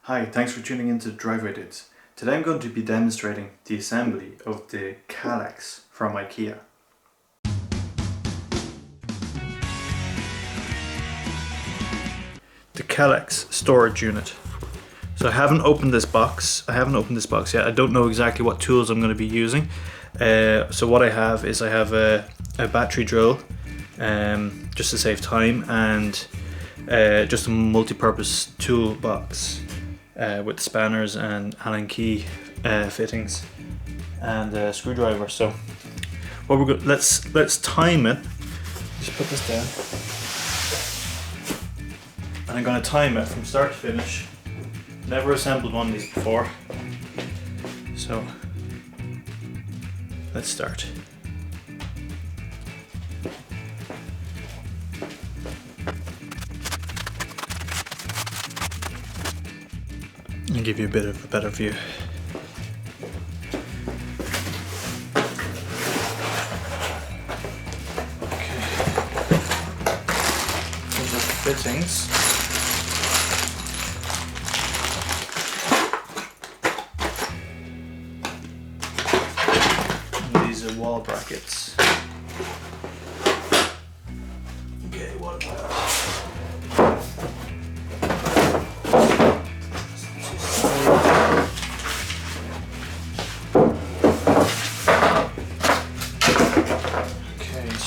Hi, thanks for tuning in to Driveway Dudes. Today I'm going to be demonstrating the assembly of the Kallax from Ikea. The Kallax storage unit. So I haven't opened this box. Yet. I don't know exactly what tools I'm going to be using. So what I have is a battery drill, just to save time, and just a multi-purpose toolbox with spanners and Allen key fittings and a screwdriver. So what we're going, let's time it. Just put this down, and I'm going to time it from start to finish. Never assembled one of these before, so let's start. I'll give you a bit of a better view. Okay. These are the fittings. And these are wall brackets. Okay, what about that?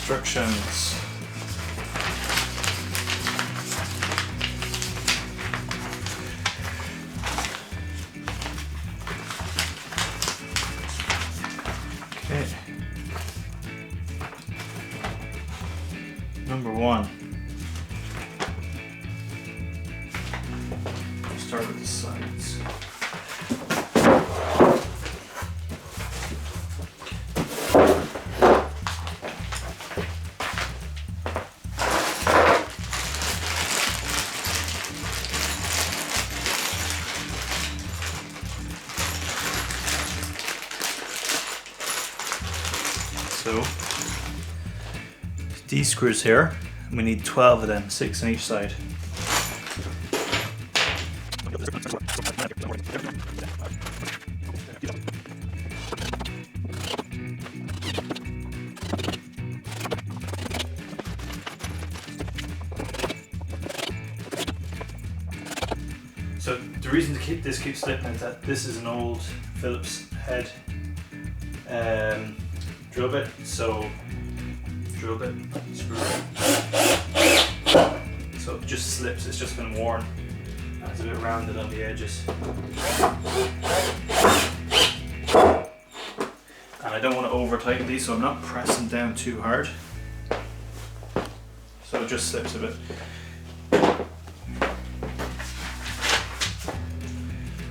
Instructions. Okay. Number one. Start with the sides. So these screws here, we need 12 of them, 6 on each side. So the reason to keep this keeps slipping is that this is an old Phillips head drill bit, so drill bit, screw it. So it just slips, it's just been worn, and it's a bit rounded on the edges. And I don't want to over tighten these, so I'm not pressing down too hard. So it just slips a bit.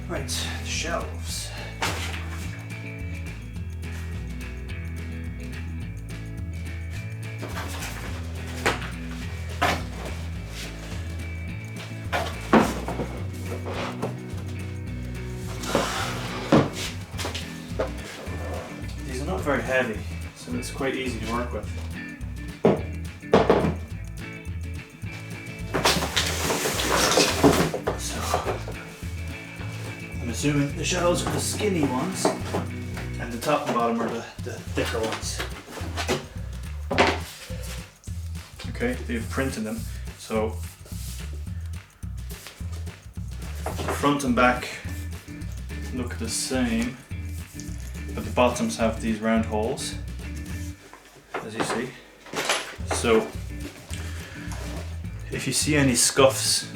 Right, the shelves. These are not very heavy, so it's quite easy to work with. I'm assuming the shelves are the skinny ones, and the top and bottom are the thicker ones. Okay, they've printed them, so front and back look the same, but the bottoms have these round holes, as you see. So if you see any scuffs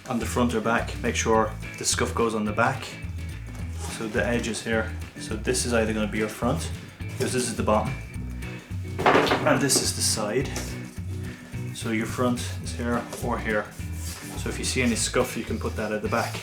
on the front or back, make sure the scuff goes on the back. So the edges here, so this is either going to be your front, because this is the bottom, and this is the side. So your front is here or here. So if you see any scuff, you can put that at the back.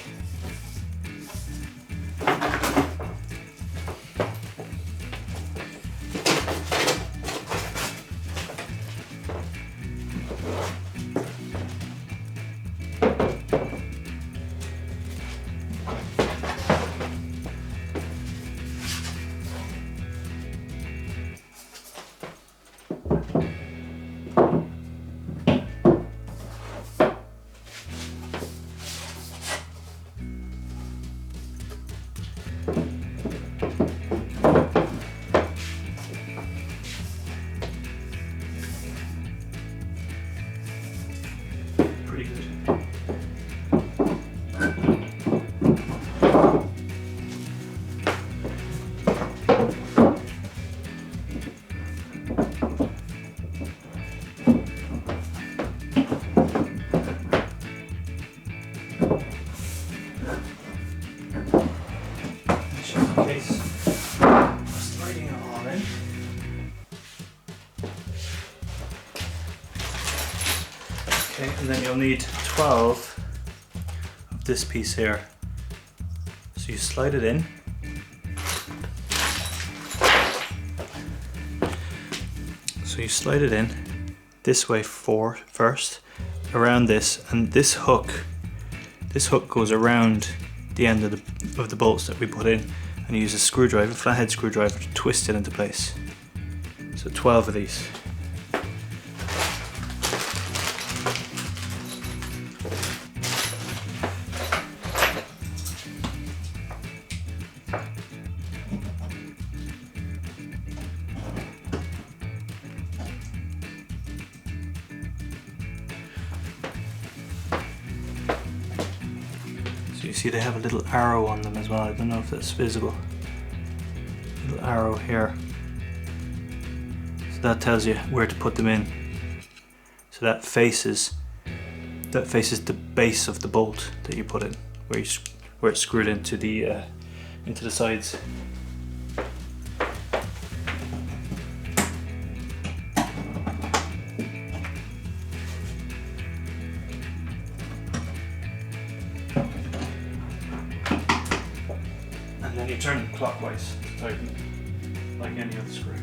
Just in case, sliding it all in. Okay, and then you'll need 12 of this piece here. So you slide it in. So you slide it in this way first, around this, and this hook goes around the end of the bolts that we put in, and you use a screwdriver, flathead screwdriver, to twist it into place. So 12 of these. So you see they have a little arrow on them as well. I don't know if that's visible. Little arrow here. So that tells you where to put them in. So that faces the base of the bolt that you put in, where it's screwed into the sides. And then you turn it clockwise to tighten, like any other screw.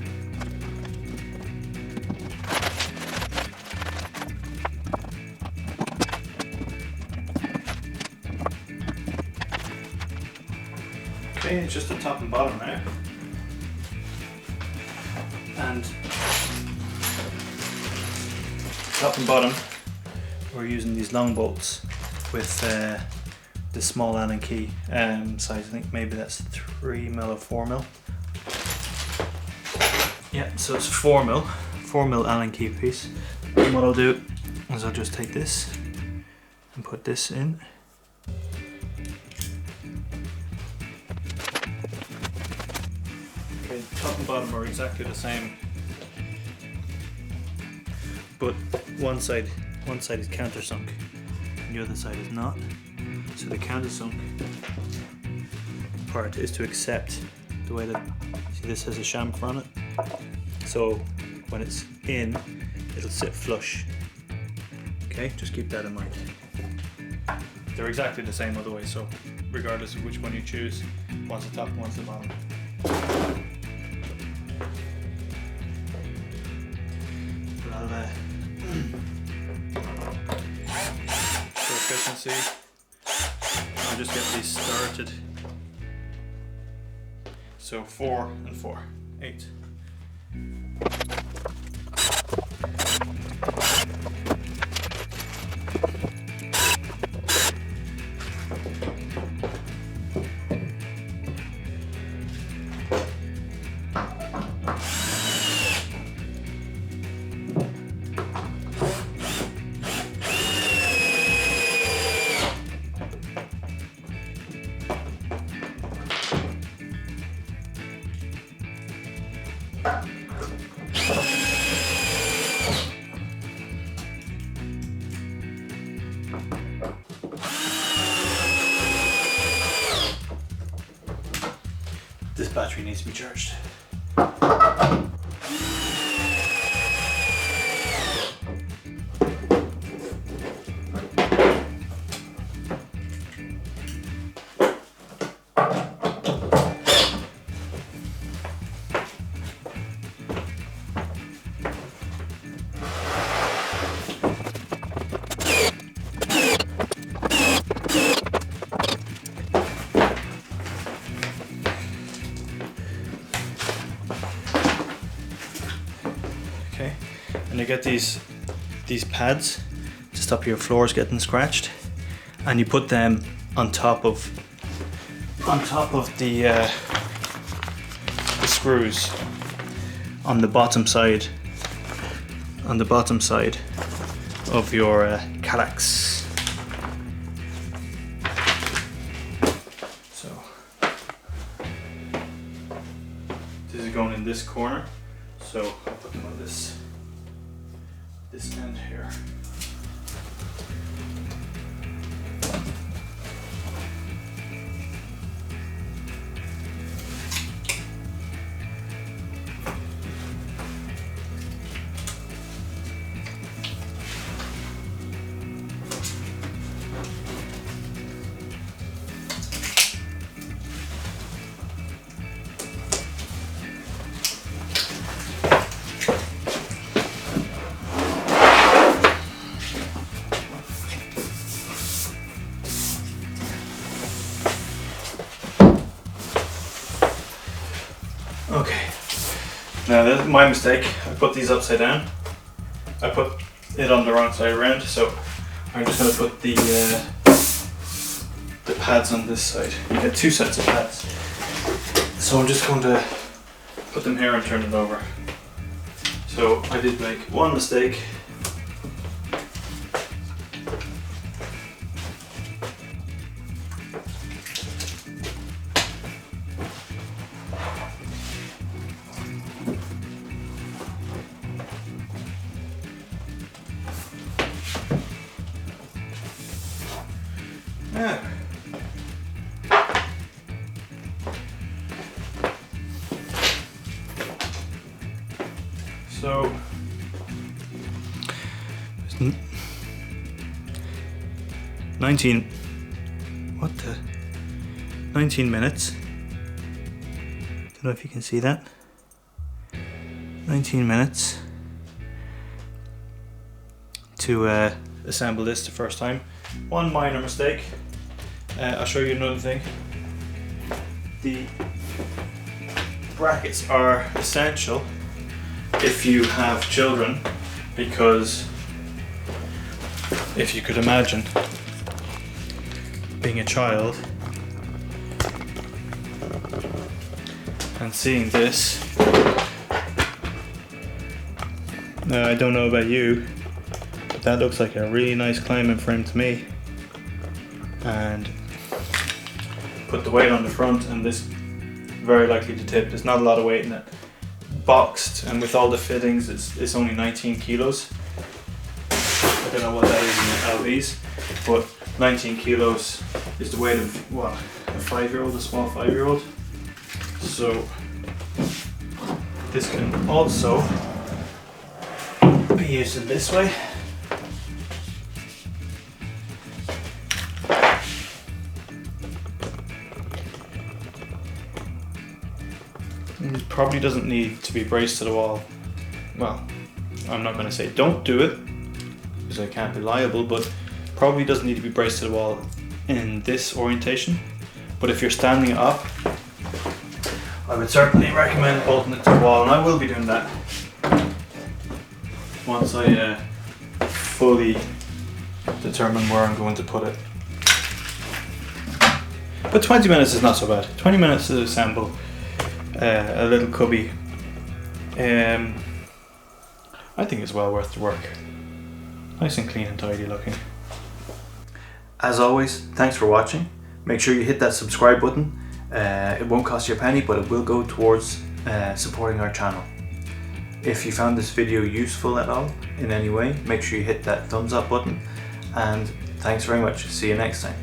Okay, it's just the top and bottom now. And top and bottom, we're using these long bolts with the small Allen key size. I think maybe that's 3mm or 4mm. Yeah, so it's 4mm Allen key piece. And what I'll do is I'll just take this and put this in. Okay, top and bottom are exactly the same, but one side is countersunk and the other side is not. So the countersunk part is to accept the way that, see, this has a chamfer on it, so when it's in, it'll sit flush. Okay, just keep that in mind. They're exactly the same other way, so regardless of which one you choose, one's the top, one's the bottom. But I'll for efficiency, I'll just get these started. So 4 and 4, 8. This battery needs to be charged. Okay, and you get these pads to stop your floors getting scratched, and you put them on top of the screws on the bottom side of your Kallax. So this is going in this corner. So I'll put them on this end here. Okay, now this is my mistake. I put these upside down. I put it on the wrong side around, so I'm just going to put the pads on this side. You get 2 sets of pads. So I'm just going to put them here and turn it over. So I did make one mistake. Yeah. So 19 minutes. Don't know if you can see that. 19 minutes to assemble this the first time. One minor mistake. I'll show you another thing. The brackets are essential if you have children, because if you could imagine being a child and seeing this. Now I don't know about you, but that looks like a really nice climbing frame to me. And put the weight on the front, and this very likely to tip. There's not a lot of weight in it. Boxed and with all the fittings, it's only 19 kilos. I don't know what that is in LVs, but 19 kilos is the weight of what, a 5-year-old, a small 5-year-old. So this can also be used in this way. It probably doesn't need to be braced to the wall. Well, I'm not going to say don't do it, because I can't be liable, but probably doesn't need to be braced to the wall in this orientation. But if you're standing up, I would certainly recommend bolting it to the wall, and I will be doing that once I fully determine where I'm going to put it. But 20 minutes is not so bad. 20 minutes to assemble a little cubby. I think it's well worth the work. Nice and clean and tidy looking. As always, thanks for watching. Make sure you hit that subscribe button. It won't cost you a penny, but it will go towards supporting our channel. If you found this video useful at all in any way, make sure you hit that thumbs up button, and thanks very much. See you next time.